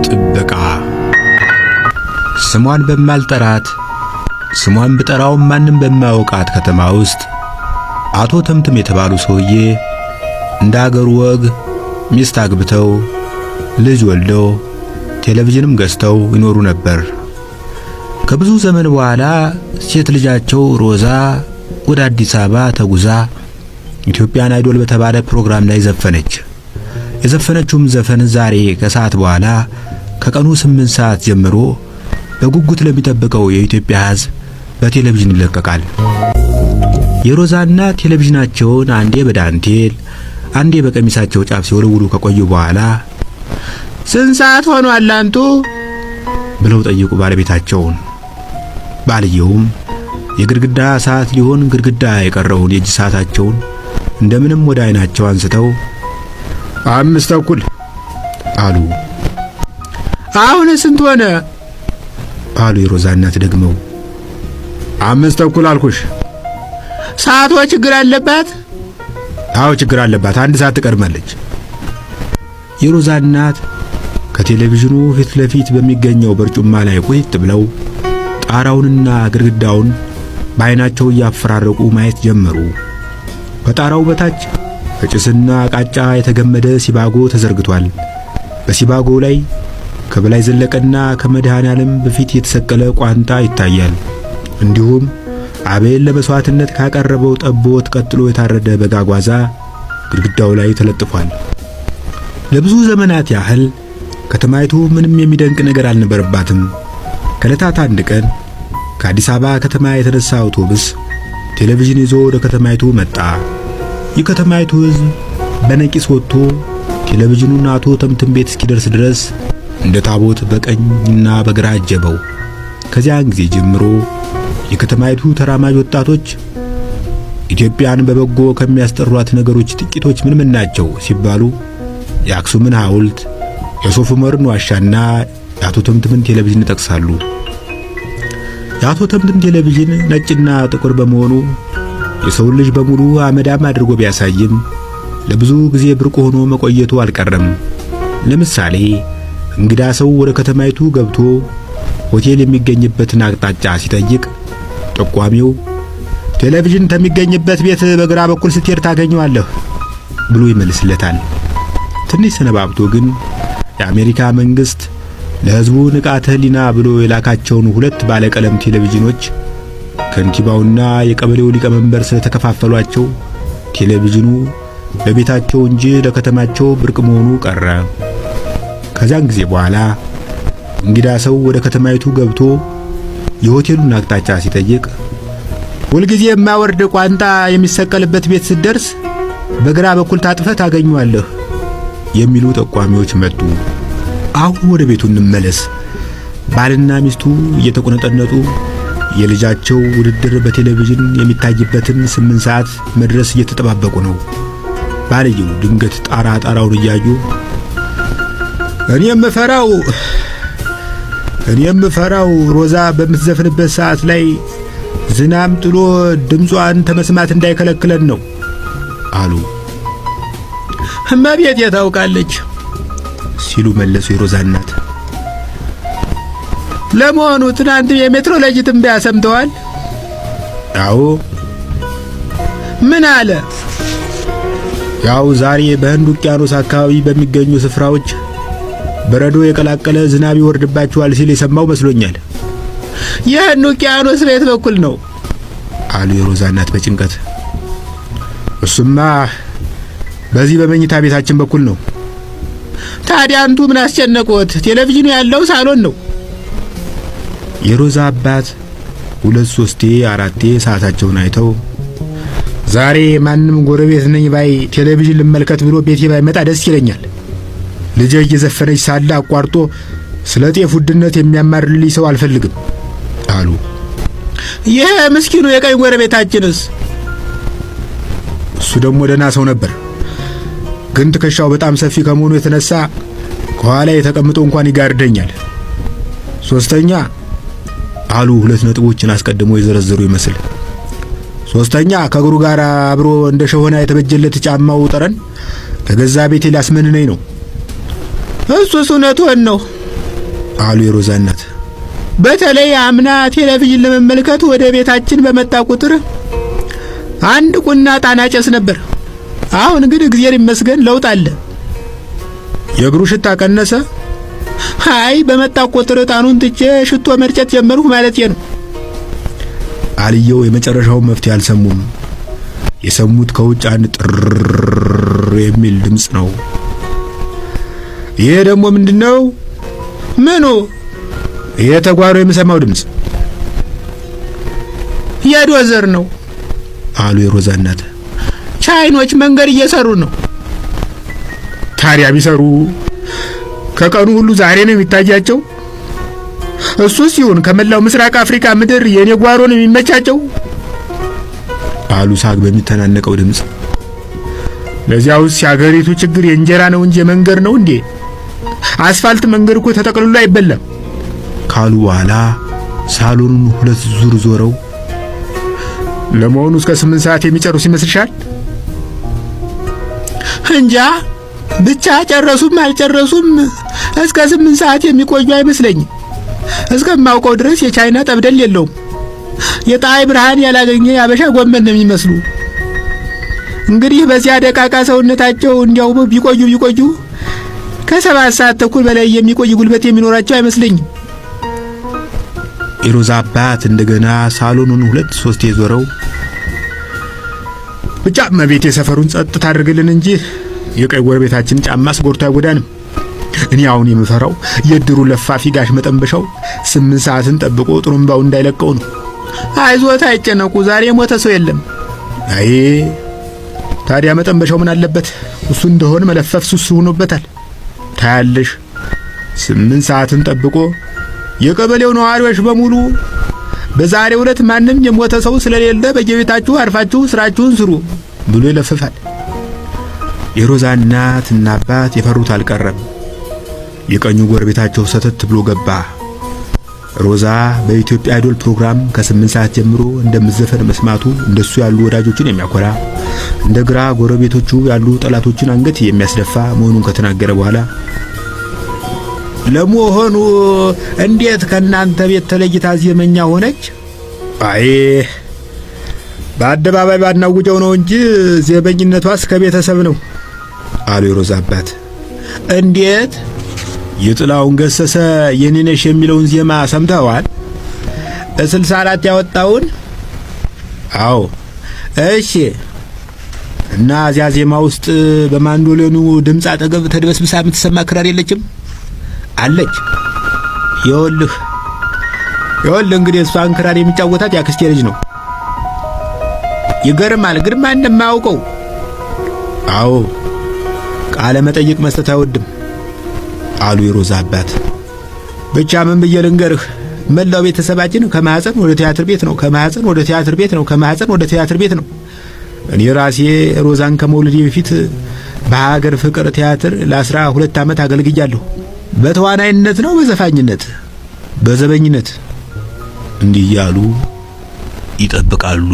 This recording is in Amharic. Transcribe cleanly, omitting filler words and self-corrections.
ጥበቃ። ስሟን በማልጠራት ስሟን ብጠራው ማንም በማያውቃት ከተማ ውስጥ አቶ ተምትም የተባሉ ሰውዬ እንደ አገሩ ወግ ሚስት አግብተው ልጅ ወልደው ቴሌቪዥንም ገዝተው ይኖሩ ነበር። ከብዙ ዘመን በኋላ ሴት ልጃቸው ሮዛ ወደ አዲስ አበባ ተጉዛ ኢትዮጵያን አይዶል በተባለ ፕሮግራም ላይ ዘፈነች። የዘፈነችውም ዘፈን ዛሬ ከሰዓት በኋላ ከቀኑ 8 ሰዓት ጀምሮ በጉጉት ለሚጠብቀው የኢትዮጵያ ሕዝብ በቴሌቪዥን ይለቀቃል። የሮዛና ቴሌቪዥናቸውን አንዴ በዳንቴል አንዴ በቀሚሳቸው ጫፍ ሲወለውሉ ከቆዩ በኋላ ስንት ሰዓት ሆኗል አንቱ ብለው ጠየቁ ባለቤታቸውን። ባልየውም የግድግዳ ሰዓት ሊሆን ግድግዳ የቀረውን የእጅ ሰዓታቸውን እንደምንም ወደ አይናቸው አንስተው 5:15 አሉ። አሁን ስንት ሆነ አሉ የሮዛ እናት ደግመው። 5:15 አልኩሽ። ሰዓቷ ችግር አለባት? አዎ ችግር አለባት፣ 1 ሰዓት ትቀድማለች። የሮዛ እናት ከቴሌቪዥኑ ፊት ለፊት በሚገኘው በርጩማ ላይ ቁጭ ብለው ጣራውንና ግድግዳውን በአይናቸው እያፈራረቁ ማየት ጀመሩ። ከጣራው በታች ከጭስና ቃጫ የተገመደ ሲባጎ ተዘርግቷል። በሲባጎ ላይ ከበላይ ዘለቀና ከመድኃኔ ዓለም በፊት የተሰቀለ ቋንጣ ይታያል። እንዲሁም አቤል ለመስዋዕትነት ካቀረበው ጠቦት ቀጥሎ የታረደ በጋጓዛ ግድግዳው ላይ ተለጥፏል። ለብዙ ዘመናት ያህል ከተማይቱ ምንም የሚደንቅ ነገር አልነበረባትም። ከዕለታት አንድ ቀን ከአዲስ አበባ ከተማ የተነሳ አውቶቡስ ቴሌቪዥን ይዞ ወደ ከተማይቱ መጣ። የከተማይቱ ሕዝብ በነቂስ ወጥቶ ቴሌቪዥኑን አቶ ተምትም ቤት እስኪደርስ ድረስ እንደ ታቦት በቀኝና በግራ አጀበው። ከዚያን ጊዜ ጀምሮ የከተማይቱ ተራማጅ ወጣቶች ኢትዮጵያን በበጎ ከሚያስጠሯት ነገሮች ጥቂቶች ምን ናቸው ሲባሉ የአክሱምን ሐውልት፣ የሶፍ ዑመርን ዋሻና የአቶ ተምትምን ቴሌቪዥን ይጠቅሳሉ። የአቶ ተምትም ቴሌቪዥን ነጭና ጥቁር በመሆኑ የሰው ልጅ በሙሉ አመዳም አድርጎ ቢያሳይም ለብዙ ጊዜ ብርቅ ሆኖ መቆየቱ አልቀረም። ለምሳሌ እንግዳ ሰው ወደ ከተማይቱ ገብቶ ሆቴል የሚገኝበትን አቅጣጫ ሲጠይቅ ጠቋሚው ቴሌቪዥን ከሚገኝበት ቤት በግራ በኩል ስትሄድ ታገኘዋለህ ብሎ ይመልስለታል። ትንሽ ሰነባብቶ ግን የአሜሪካ መንግስት ለሕዝቡ ንቃተ ሕሊና ብሎ የላካቸውን 2 ባለቀለም ቴሌቪዥኖች ከንቲባውና የቀበሌው ሊቀመንበር ስለተከፋፈሏቸው ቴሌቪዥኑ ለቤታቸው እንጂ ለከተማቸው ብርቅ መሆኑ ቀረ። ከዚያን ጊዜ በኋላ እንግዳ ሰው ወደ ከተማይቱ ገብቶ የሆቴሉን አቅጣጫ ሲጠይቅ ሁልጊዜ የማወርድ ቋንጣ የሚሰቀልበት ቤት ስትደርስ በግራ በኩል ታጥፈህ ታገኘዋለህ የሚሉ ጠቋሚዎች መጡ። አሁን ወደ ቤቱ እንመለስ። ባልና ሚስቱ እየተቆነጠነጡ የልጃቸው ውድድር በቴሌቪዥን የሚታይበትን 8 ሰዓት መድረስ እየተጠባበቁ ነው። ባልየው ድንገት ጣራውን እያዩ እኔ የምፈራው ሮዛ በምትዘፍንበት ሰዓት ላይ ዝናም ጥሎ ድምጿን ተመስማት እንዳይከለክለን ነው አሉ። እመቤቴ ታውቃለች ሲሉ መለሱ የሮዛ እናት። ለመሆኑ ትናንት የሜትሮሎጂ ትንበያ ሰምተዋል? አዎ። ምን አለ? ያው ዛሬ በህንድ ውቅያኖስ አካባቢ በሚገኙ ስፍራዎች በረዶ የቀላቀለ ዝናብ ይወርድባቸዋል ሲል የሰማው መስሎኛል። የህንድ ውቅያኖስ በየት በኩል ነው? አሉ የሮዛ እናት በጭንቀት። እሱማ በዚህ በመኝታ ቤታችን በኩል ነው። ታዲያ አንቱ ምን አስጨነቆት? ቴሌቪዥኑ ያለው ሳሎን ነው። የሮዛ አባት 2 3 4 ሰዓታቸውን አይተው ዛሬ ማንም ጎረቤት ነኝ ባይ ቴሌቪዥን ልመልከት ብሎ ቤቴ ባይመጣ ደስ ይለኛል። ልጄ እየዘፈነች ሳለ አቋርጦ ስለ ጤፍ ውድነት የሚያማርልኝ ሰው አልፈልግም አሉ። ይሄ ምስኪኑ የቀኝ ጎረቤታችንስ? እሱ ደግሞ ደህና ሰው ነበር፣ ግን ትከሻው በጣም ሰፊ ከመሆኑ የተነሳ ከኋላ የተቀምጦ እንኳን ይጋርደኛል። 3ኛ አሉ 2 ነጥቦችን አስቀድሞ የዘረዘሩ ይመስል። 3ኛ ከእግሩ ጋር አብሮ እንደ ሸሆና የተበጀለት ጫማው ጠረን ከገዛ ቤቴ ሊያስመንነኝ ነው። እሱስ እውነትዎን ነው አሉ የሮዛ እናት። በተለይ አምና ቴሌቪዥን ለመመልከት ወደ ቤታችን በመጣ ቁጥር አንድ ቁና ጣና ጨስ ነበር። አሁን ግን እግዚአብሔር ይመስገን ለውጥ አለ። የእግሩ ሽታ ቀነሰ? አይ በመጣ ቁጥር ጣኑን ትቼ ሽቶ መርጨት ጀመርኩ ማለቴ ነው። አልየው የመጨረሻውን መፍትሄ አልሰሙም። የሰሙት ከውጭ አንድ ጥር የሚል ድምፅ ነው። ይሄ ደግሞ ምንድነው? ምኑ? የተጓሮ የምሰማው ድምፅ የዶዘር ነው አሉ የሮዛ እናት። ቻይኖች መንገድ እየሰሩ ነው። ታዲያ ቢሰሩ ከቀኑ ሁሉ ዛሬ ነው የሚታያቸው? እሱስ ይሁን ከመላው ምስራቅ አፍሪካ ምድር የኔ ጓሮ ነው የሚመቻቸው አሉ ሳግ በሚተናነቀው ድምፅ። ለዚያውስ የአገሪቱ ችግር የእንጀራ ነው እንጂ መንገድ ነው እንዴ? አስፋልት መንገድ እኮ ተጠቅልሎ አይበላም ካሉ በኋላ ሳሎኑን ሁለት ዙር ዞረው ለመሆኑ እስከ 8 ሰዓት የሚጨርሱ ይመስልሻል? እንጃ ብቻ ጨረሱም አልጨረሱም እስከ 8 ሰዓት የሚቆዩ አይመስለኝም። እስከማውቀው ድረስ የቻይና ጠብደል የለውም። የፀሐይ ብርሃን ያላገኘ ያበሻ ጎመን ነው የሚመስሉ። እንግዲህ በዚያ ደቃቃ ሰውነታቸው እንዲያው ቢቆዩ ከ7 ሰዓት ተኩል በላይ የሚቆይ ጉልበት የሚኖራቸው አይመስለኝም። የሮዛ አባት እንደገና ሳሎኑን 2-3 የዞረው ብቻ መቤት የሰፈሩን ጸጥ ታድርግልን እንጂ የቀይ ጎረቤታችን ጫማስ ጎርቶ አይጎዳንም። እኔ አሁን የምፈራው የድሩ ለፋፊ ጋሽ መጠንበሻው 8 ሰዓትን ጠብቆ ጥሩምባው እንዳይለቀው ነው። አይዞት አይጨነቁ፣ ዛሬ የሞተ ሰው የለም። አይ ታዲያ መጠንበሻው ምን አለበት? እሱ እንደሆነ መለፈፍ ሱስ ሆኖበታል። ታያለሽ 8 ሰዓትን ጠብቆ የቀበሌው ነዋሪዎች በሙሉ በዛሬው ዕለት ማንም የሞተ ሰው ስለሌለ በየቤታችሁ አርፋችሁ ስራችሁን ስሩ ብሎ ይለፍፋል። የሮዛ እናትና አባት የፈሩት አልቀረም። የቀኙ ጎረቤታቸው ሰተት ብሎ ገባ። ሮዛ በኢትዮጵያ አይዶል ፕሮግራም ከ8 ሰዓት ጀምሮ እንደምትዘፈን መስማቱ እንደሱ ያሉ ወዳጆችን የሚያኮራ እንደ ግራ ጎረቤቶቹ ያሉ ጠላቶችን አንገት የሚያስደፋ መሆኑን ከተናገረ በኋላ ለመሆኑ እንዴት ከናንተ ቤት ተለይታ ዜመኛ ሆነች? አይ በአደባባይ ባናውጀው ነው እንጂ ዜመኝነቷስ ከቤተሰብ ነው አሉ የሮዛ አባት። እንዴት? የጥላውን ገሰሰ የኔነሽ የሚለውን ዜማ ሰምተዋል? 64 ያወጣውን? አዎ። እሺ። እና እዚያ ዜማ ውስጥ በማንዶሌኑ ድምፅ አጠገብ ተድበስብሳ የምትሰማ ክራር የለችም? አለች። ይኸውልህ እንግዲህ እሷን ክራር የሚጫወታት ያክስቴ ልጅ ነው። ይገርማል። ግርማ እንደማያውቀው። አዎ ቃለ መጠይቅ መስጠት አይወድም አሉ የሮዛ አባት። ብቻ ምን ብዬ ልንገርህ፣ መላው ቤተሰባችን ከማህፀን ወደ ቲያትር ቤት ነው፣ ከማህፀን ወደ ቲያትር ቤት ነው፣ ከማህፀን ወደ ቲያትር ቤት ነው። እኔ ራሴ ሮዛን ከመውለዴ በፊት በሀገር ፍቅር ቲያትር ለ12 ዓመት አገልግያለሁ። በተዋናይነት ነው፣ በዘፋኝነት፣ በዘበኝነት። እንዲህ ያሉ ይጠብቃሉ።